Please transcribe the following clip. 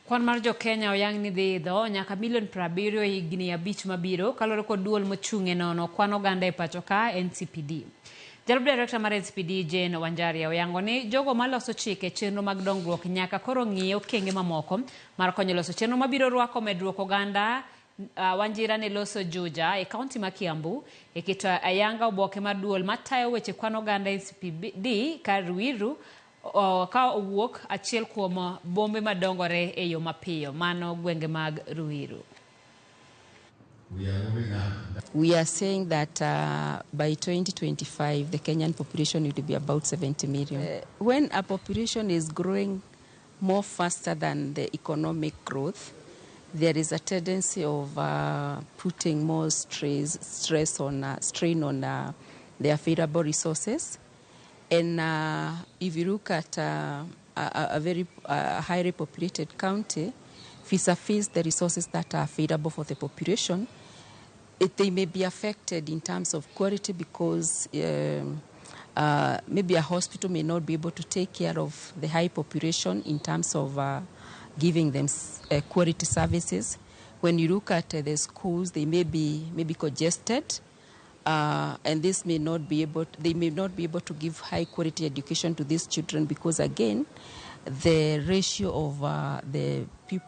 Kwan mar jokenya oyang ni dhi idho nyaka milion 70 higni 5 mabiro kalore kod duol mochung'e nono kwan oganda e pacho ka NCPD. Jalup Director mar NCPD Jane Wanjaria oyango ni jogo maloso chike chenro mag dongruok nyaka koro ng'iyo okenge mamoko mar konyo loso chenro mabiro rwako medruok oganda. Wanjira ne loso Juja e kaunti ma Kiambu e keto ayanga oboke mar duol matayo weche kwan oganda NCPD kar Ruiru ka owuok achiel kuom bombe madongore e yo mapiyo mano gwenge mag Ruiru. We are saying that by 2025 the Kenyan population will be about 70 million. When a population is growing more faster than the economic growth, there is a tendency of putting more strain on the available resources. And if you look at a very highly populated county, vis-a-vis the resources that are available for the population, they may be affected in terms of quality because maybe a hospital may not be able to take care of the high population in terms of giving them quality services. When you look at the schools, they may be congested, and this may not be able. They may not be able to give high quality education to these children because, again, the ratio of the people